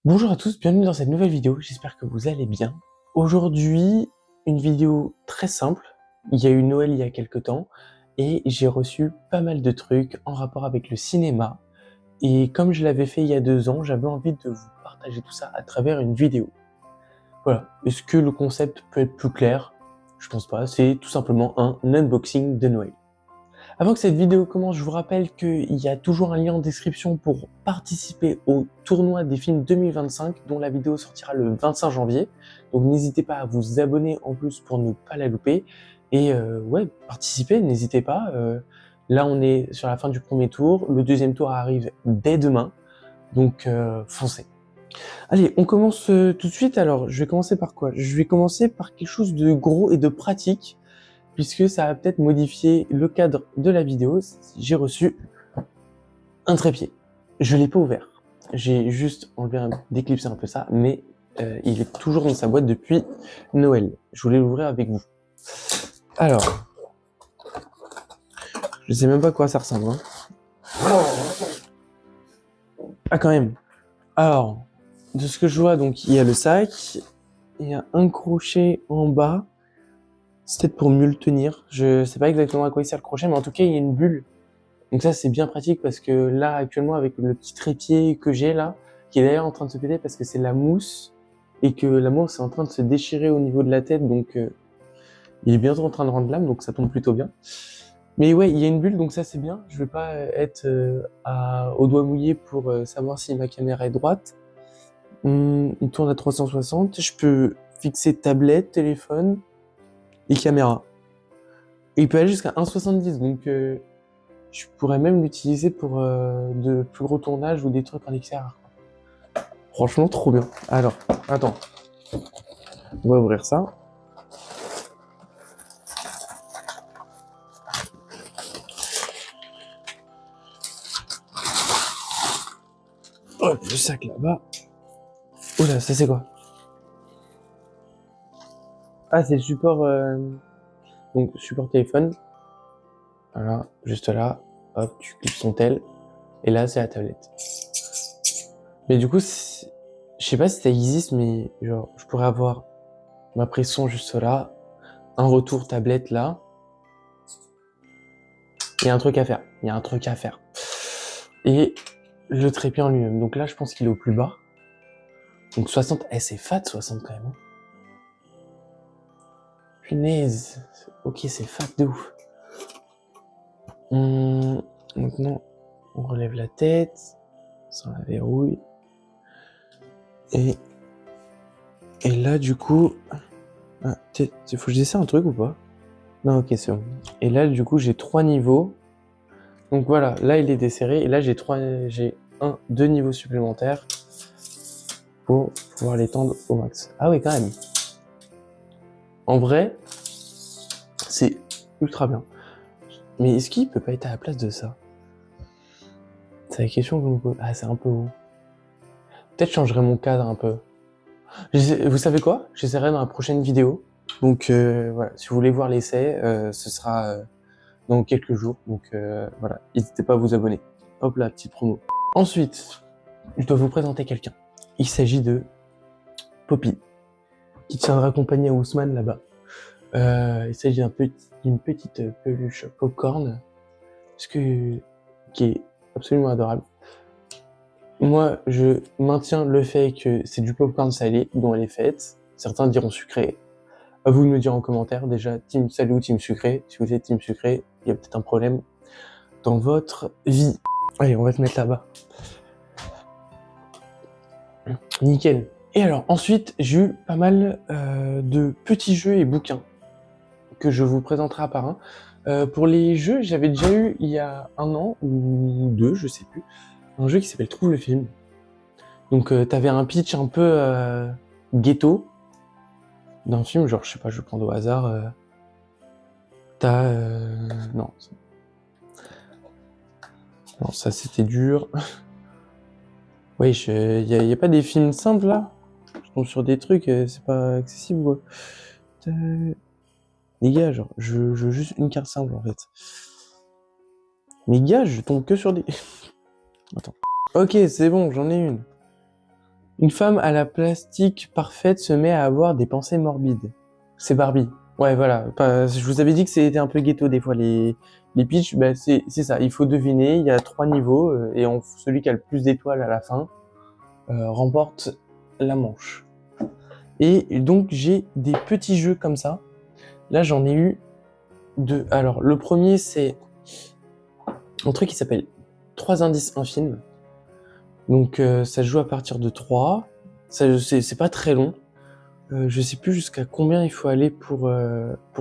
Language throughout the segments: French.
Bonjour à tous, bienvenue dans cette nouvelle vidéo, j'espère que vous allez bien. Aujourd'hui, une vidéo très simple. Il y a eu Noël il y a quelques temps et j'ai reçu pas mal de trucs en rapport avec le cinéma. Et comme je l'avais fait il y a 2 ans, j'avais envie de vous partager tout ça à travers une vidéo. Voilà, est-ce que le concept peut être plus clair? Je pense pas, c'est tout simplement un unboxing de Noël. Avant que cette vidéo commence, je vous rappelle qu'il y a toujours un lien en description pour participer au tournoi des films 2025, dont la vidéo sortira le 25 janvier. Donc n'hésitez pas à vous abonner en plus pour ne pas la louper. Et ouais, participez, n'hésitez pas. Là, on est sur la fin du premier tour. Le deuxième tour arrive dès demain. Donc foncez. Allez, on commence tout de suite. Alors, je vais commencer par quoi? Je vais commencer par quelque chose de gros et de pratique, puisque ça va peut-être modifier le cadre de la vidéo. J'ai reçu un trépied. Je l'ai pas ouvert. J'ai juste enlevé, déclipsé un peu ça, mais il est toujours dans sa boîte depuis Noël. Je voulais l'ouvrir avec vous. Alors, je sais même pas à quoi ça ressemble. Ah, quand même. Alors, de ce que je vois, donc il y a le sac, il y a un crochet en bas. C'est peut-être pour mieux le tenir. Je sais pas exactement à quoi il sert le crochet, mais en tout cas, il y a une bulle. Donc ça, c'est bien pratique parce que là, actuellement, avec le petit trépied que j'ai là, qui est d'ailleurs en train de se péter parce que c'est la mousse, et que la mousse est en train de se déchirer au niveau de la tête, donc il est bientôt en train de rendre l'âme, donc ça tombe plutôt bien. Mais ouais, il y a une bulle, donc ça c'est bien. Je vais pas être au doigt mouillé pour savoir si ma caméra est droite. Il tourne à 360. Je peux fixer tablette, téléphone et caméra. Et il peut aller jusqu'à 1,70, donc je pourrais même l'utiliser pour de plus gros tournages ou des trucs en extérieur. Franchement, trop bien. Alors, attends. On va ouvrir ça. Hop, le sac là-bas. Oula, ça c'est quoi? Ah, c'est le support, donc support téléphone. Voilà, juste là. Hop, tu cliques son tel. Et là, c'est la tablette. Mais du coup, je sais pas si ça existe, mais genre, je pourrais avoir ma pression juste là, un retour tablette là. Il y a un truc à faire. Il y a un truc à faire. Et le trépied en lui-même. Donc là, je pense qu'il est au plus bas. Donc 60, c'est fat 60 quand même. Hein. Punaise. Ok, c'est fat de ouf. Maintenant, on relève la tête, sans la verrouille. Et là, du coup... Ah, faut que je dessine un truc ou pas? Non, ok, c'est bon. Et là, du coup, j'ai 3 niveaux. Donc voilà, là, il est desserré. Et là, j'ai 2 niveaux supplémentaires pour pouvoir l'étendre au max. Ah oui, quand même. En vrai, c'est ultra bien. Mais est-ce qu'il peut pas être à la place de ça? C'est la question que je me pose. Ah, c'est un peu haut. Peut-être je changerai mon cadre un peu. Vous savez quoi? J'essaierai dans la prochaine vidéo. Donc voilà, si vous voulez voir l'essai, ce sera dans quelques jours. Donc voilà, n'hésitez pas à vous abonner. Hop là, petite promo. Ensuite, je dois vous présenter quelqu'un. Il s'agit de Poppy, qui tiendra compagnie à Ousmane là-bas. Il s'agit d'une petite peluche popcorn, qui est absolument adorable. Moi, je maintiens le fait que c'est du popcorn salé dont elle est faite. Certains diront sucré. À vous de me dire en commentaire, déjà, team salé ou team sucré. Si vous êtes team sucré, il y a peut-être un problème dans votre vie. Allez, on va te mettre là-bas. Nickel. Et alors, ensuite, j'ai eu pas mal de petits jeux et bouquins que je vous présenterai un par un. Pour les jeux, j'avais déjà eu, il y a 1 an ou 2, je sais plus, un jeu qui s'appelle Trouve le film. Donc, t'avais un pitch un peu ghetto d'un film, genre, je sais pas, je prends au hasard. Non. Non, ça c'était dur. Oui, y a pas des films simples là? Je tombe sur des trucs, c'est pas accessible quoi. Les gars, genre, je veux juste une carte simple en fait. Mais gars, je tombe que sur des... Attends. Ok, c'est bon, j'en ai une. Une femme à la plastique parfaite se met à avoir des pensées morbides. C'est Barbie. Ouais, voilà. Je vous avais dit que c'était un peu ghetto des fois les pitchs. Bah, c'est ça. Il faut deviner. Il y a 3 niveaux et celui qui a le plus d'étoiles à la fin remporte la manche. Et donc j'ai des petits jeux comme ça. Là j'en ai eu 2. Alors le premier c'est un truc qui s'appelle 3 indices un film. Donc ça se joue à partir de 3. C'est pas très long. Je sais plus jusqu'à combien il faut aller pour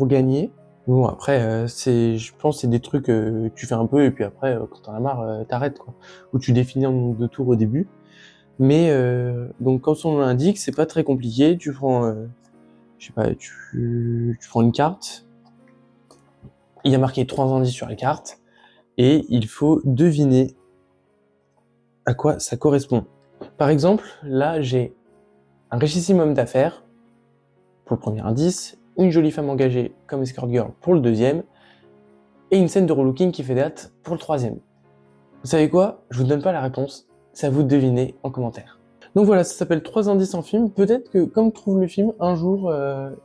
gagner. Bon après je pense c'est des trucs que tu fais un peu et puis après quand t'en as marre t'arrêtes quoi. Ou tu définis un nombre de tours au début. Mais donc comme son nom l'indique, c'est pas très compliqué. Tu prends je sais pas, tu prends une carte. Il y a marqué 3 indices sur la carte et il faut deviner à quoi ça correspond. Par exemple, là j'ai un richissime homme d'affaires pour le premier indice, une jolie femme engagée comme escort girl pour le deuxième, et une scène de relooking qui fait date pour le troisième. Vous savez quoi? Je vous donne pas la réponse, c'est à vous de deviner en commentaire. Donc voilà, ça s'appelle 3 indices en film. Peut-être que, comme trouve le film, un jour,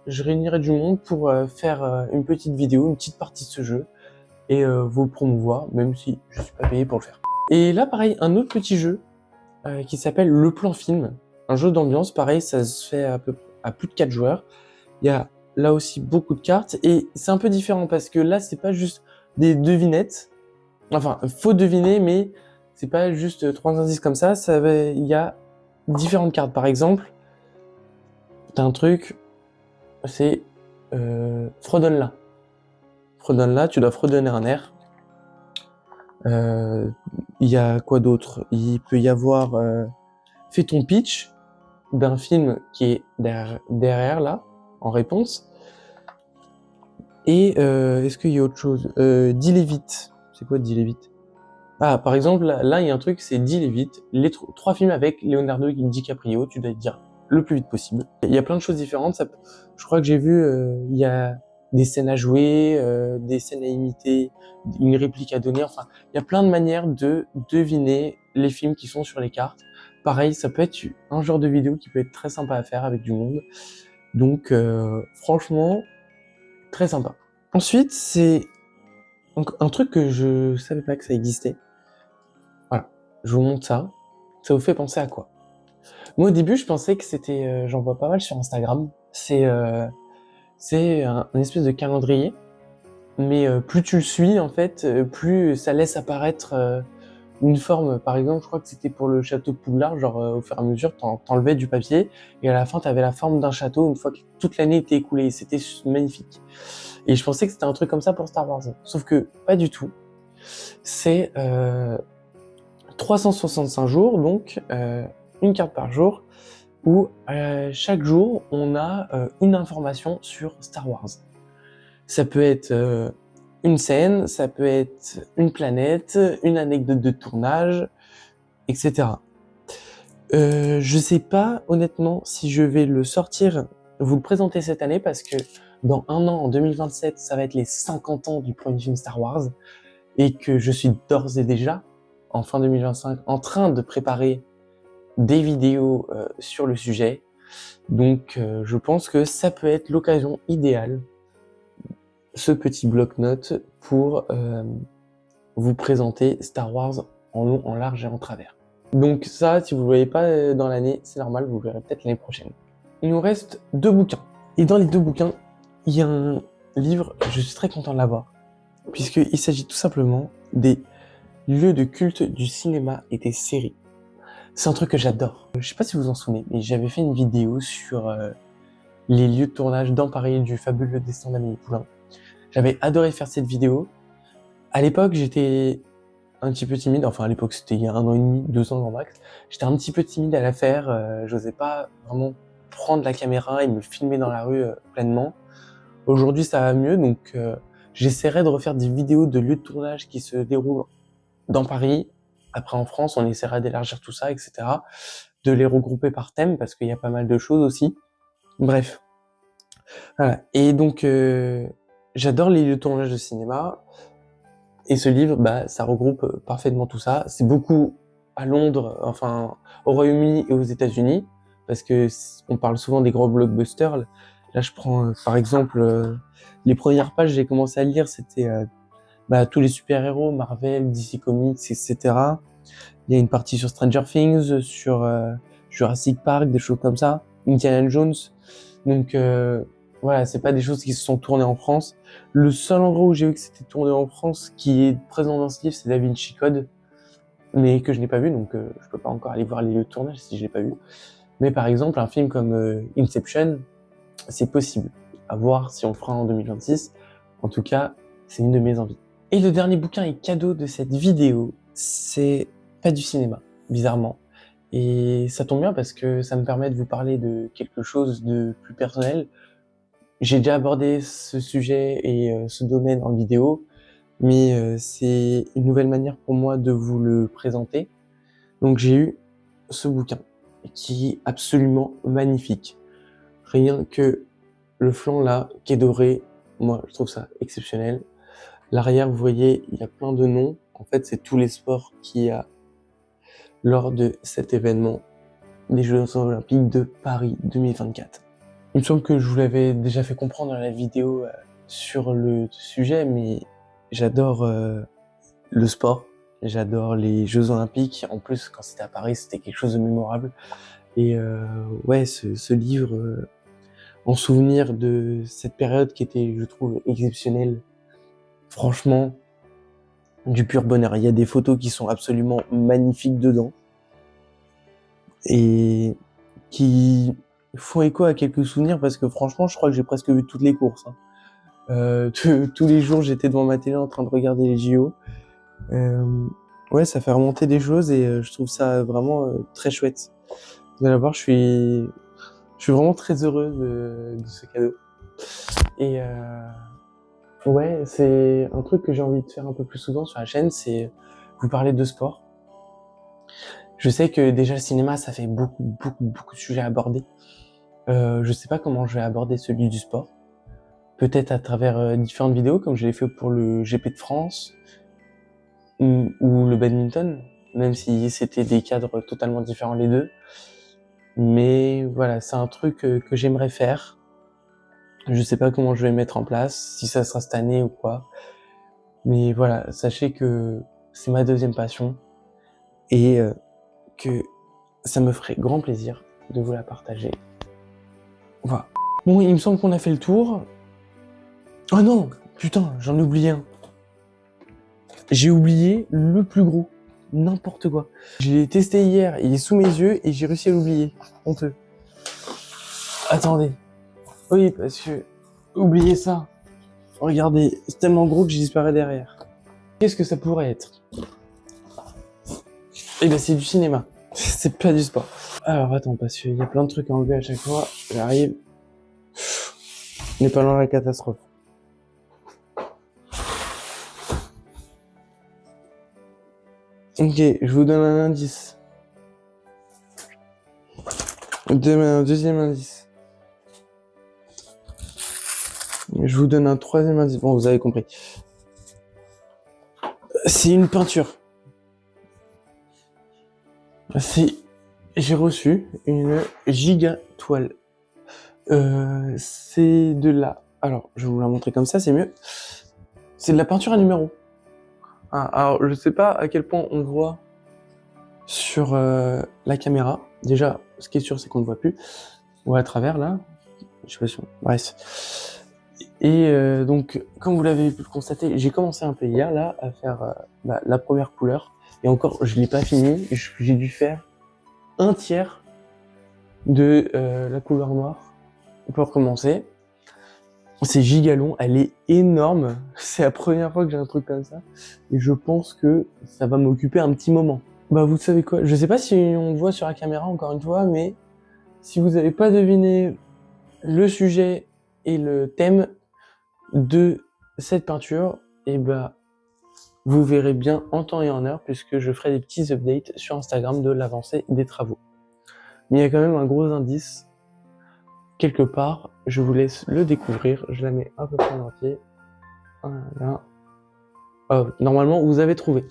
je réunirai du monde pour faire une petite vidéo, une petite partie de ce jeu, et vous le promouvoir, même si je suis pas payé pour le faire. Et là, pareil, un autre petit jeu qui s'appelle Le Plan Film. Un jeu d'ambiance, pareil, ça se fait à plus de 4 joueurs. Il y a là aussi beaucoup de cartes, et c'est un peu différent parce que là, c'est pas juste des devinettes. Enfin, faut deviner, mais c'est pas juste 3 indices comme ça. Il y a différentes cartes. Par exemple, t'as un truc, c'est fredonne-la. Fredonne-la, tu dois fredonner un air. Il y a quoi d'autre? Il peut y avoir fais ton pitch d'un film qui est derrière là, en réponse. Et est-ce qu'il y a autre chose? Dis-les vite. C'est quoi dis-les vite? Ah, par exemple, là, il y a un truc, c'est dis-les vite. Les 3 films avec Leonardo DiCaprio, tu dois dire le plus vite possible. Il y a plein de choses différentes. Je crois que j'ai vu, il y a des scènes à jouer, des scènes à imiter, une réplique à donner. Enfin, il y a plein de manières de deviner les films qui sont sur les cartes. Pareil, ça peut être un genre de vidéo qui peut être très sympa à faire avec du monde. Donc, franchement, très sympa. Ensuite, c'est un truc que je savais pas que ça existait. Voilà, je vous montre ça. Ça vous fait penser à quoi? Moi, au début, je pensais que c'était, j'en vois pas mal sur Instagram. C'est une espèce de calendrier, mais plus tu le suis, en fait, plus ça laisse apparaître une forme. Par exemple, je crois que c'était pour le château de Poudlard, genre au fur et à mesure, t'enlevais du papier, et à la fin, t'avais la forme d'un château une fois que toute l'année était écoulée. C'était magnifique. Et je pensais que c'était un truc comme ça pour Star Wars. Sauf que pas du tout. C'est 365 jours, donc une carte par jour, où chaque jour, on a une information sur Star Wars. Ça peut être une scène, ça peut être une planète, une anecdote de tournage, etc. Je sais pas honnêtement si je vais le sortir, vous le présenter cette année, parce que dans un an, en 2027, ça va être les 50 ans du premier film Star Wars, et que je suis d'ores et déjà, en fin 2025, en train de préparer des vidéos sur le sujet. Donc je pense que ça peut être l'occasion idéale, ce petit bloc-notes, pour vous présenter Star Wars en long, en large et en travers. Donc ça, si vous ne le voyez pas dans l'année, c'est normal, vous le verrez peut-être l'année prochaine. Il nous reste 2 bouquins. Et dans les 2 bouquins, il y a un livre, je suis très content de l'avoir, puisqu'il s'agit tout simplement des lieux de culte du cinéma et des séries. C'est un truc que j'adore. Je sais pas si vous vous en souvenez, mais j'avais fait une vidéo sur les lieux de tournage dans Paris du fabuleux destin d'Amélie Poulain. J'avais adoré faire cette vidéo. À l'époque, j'étais un petit peu timide. Enfin, à l'époque, c'était il y a 1 an et demi, 2 ans grand max. J'étais un petit peu timide à la faire. J'osais pas vraiment prendre la caméra et me filmer dans la rue pleinement. Aujourd'hui, ça va mieux, donc j'essaierai de refaire des vidéos de lieux de tournage qui se déroulent dans Paris. Après, en France, on essaiera d'élargir tout ça, etc. De les regrouper par thème, parce qu'il y a pas mal de choses aussi. Bref. Voilà. Et donc, j'adore les lieux de tournage de cinéma. Et ce livre, bah, ça regroupe parfaitement tout ça. C'est beaucoup à Londres, enfin au Royaume-Uni et aux États-Unis, parce que on parle souvent des gros blockbusters. Là, je prends par exemple les premières pages que j'ai commencé à lire, c'était tous les super-héros, Marvel, DC Comics, etc. Il y a une partie sur Stranger Things, sur Jurassic Park, des choses comme ça, Indiana Jones. Donc voilà, c'est pas des choses qui se sont tournées en France. Le seul endroit où j'ai vu que c'était tourné en France, qui est présent dans ce livre, c'est Da Vinci Code, mais que je n'ai pas vu, donc je peux pas encore aller voir les lieux de tournage si je l'ai pas vu. Mais par exemple, un film comme Inception, c'est possible. À voir si on le fera en 2026. En tout cas, c'est une de mes envies. Et le dernier bouquin et cadeau de cette vidéo, c'est pas du cinéma, bizarrement. Et ça tombe bien parce que ça me permet de vous parler de quelque chose de plus personnel. J'ai déjà abordé ce sujet et ce domaine en vidéo, mais c'est une nouvelle manière pour moi de vous le présenter. Donc j'ai eu ce bouquin qui est absolument magnifique. Rien que le flanc là, qui est doré, moi je trouve ça exceptionnel. L'arrière, vous voyez, il y a plein de noms. En fait, c'est tous les sports qu'il y a lors de cet événement des Jeux Olympiques de Paris 2024. Il me semble que je vous l'avais déjà fait comprendre dans la vidéo sur le sujet, mais j'adore le sport, j'adore les Jeux Olympiques. En plus, quand c'était à Paris, c'était quelque chose de mémorable. Et ouais, ce livre, en souvenir de cette période qui était, je trouve, exceptionnelle, franchement, du pur bonheur. Il y a des photos qui sont absolument magnifiques dedans et qui font écho à quelques souvenirs parce que franchement, je crois que j'ai presque vu toutes les courses. Tous les jours, j'étais devant ma télé en train de regarder les JO. Ouais, ça fait remonter des choses et je trouve ça vraiment très chouette. Vous allez voir, je suis vraiment très heureux de ce cadeau. Et ouais, c'est un truc que j'ai envie de faire un peu plus souvent sur la chaîne, c'est vous parler de sport. Je sais que déjà le cinéma, ça fait beaucoup de sujets à aborder. Je sais pas comment je vais aborder celui du sport. Peut-être à travers différentes vidéos, comme je l'ai fait pour le GP de France ou le badminton, même si c'était des cadres totalement différents les deux. Mais voilà, c'est un truc que j'aimerais faire. Je sais pas comment je vais mettre en place, si ça sera cette année ou quoi. Mais voilà, sachez que c'est ma deuxième passion et que ça me ferait grand plaisir de vous la partager. Voilà. Bon, il me semble qu'on a fait le tour. Oh non, putain, j'en ai oublié un. J'ai oublié le plus gros. N'importe quoi. Je l'ai testé hier, il est sous mes yeux et j'ai réussi à l'oublier. Honteux. Attendez. Oui, parce que... Oubliez ça. Regardez, c'est tellement gros que j'y disparais derrière. Qu'est-ce que ça pourrait être? Eh ben, c'est du cinéma. C'est pas du sport. Alors, attends, parce qu'il y a plein de trucs à enlever à chaque fois. J'arrive. On n'est pas loin de la catastrophe. Ok, je vous donne un indice. Un deuxième indice. Je vous donne un troisième indice. Bon, vous avez compris. C'est une peinture. J'ai reçu une giga toile. C'est de la... Alors, je vais vous la montrer comme ça, c'est mieux. C'est de la peinture à numéro. Ah, alors, je sais pas à quel point on voit sur la caméra. Déjà, ce qui est sûr, c'est qu'on ne voit plus. On voit à travers, là. Je sais pas si on... Bref. Et donc, comme vous l'avez pu le constater, j'ai commencé un peu hier, là, à faire la première couleur. Et encore, je l'ai pas fini. J'ai dû faire un tiers de la couleur noire pour commencer. C'est giga long, elle est énorme. C'est la première fois que j'ai un truc comme ça. Et je pense que ça va m'occuper un petit moment. Bah, vous savez quoi? Je sais pas si on le voit sur la caméra, encore une fois, mais si vous n'avez pas deviné le sujet et le thème de cette peinture, et bah, vous verrez bien en temps et en heure, puisque je ferai des petits updates sur Instagram de l'avancée des travaux. Mais il y a quand même un gros indice quelque part, je vous laisse le découvrir. Je la mets un peu plus en entier. Voilà. Oh, normalement, vous avez trouvé.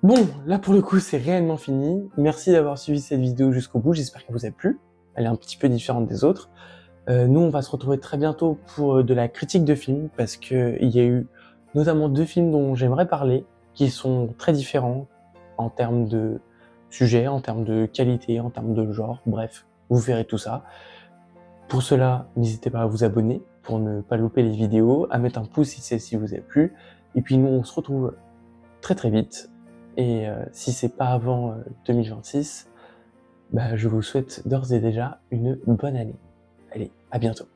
Bon, là pour le coup c'est réellement fini. Merci d'avoir suivi cette vidéo jusqu'au bout, j'espère qu'elle vous a plu. Elle est un petit peu différente des autres. Nous on va se retrouver très bientôt pour de la critique de films, parce qu'il y a eu notamment 2 films dont j'aimerais parler, qui sont très différents en termes de sujet, en termes de qualité, en termes de genre, bref, vous verrez tout ça. Pour cela, n'hésitez pas à vous abonner pour ne pas louper les vidéos, à mettre un pouce si celle-ci vous a plu, et puis nous on se retrouve très très vite, et si c'est pas avant 2026, bah, je vous souhaite d'ores et déjà une bonne année. Allez, à bientôt.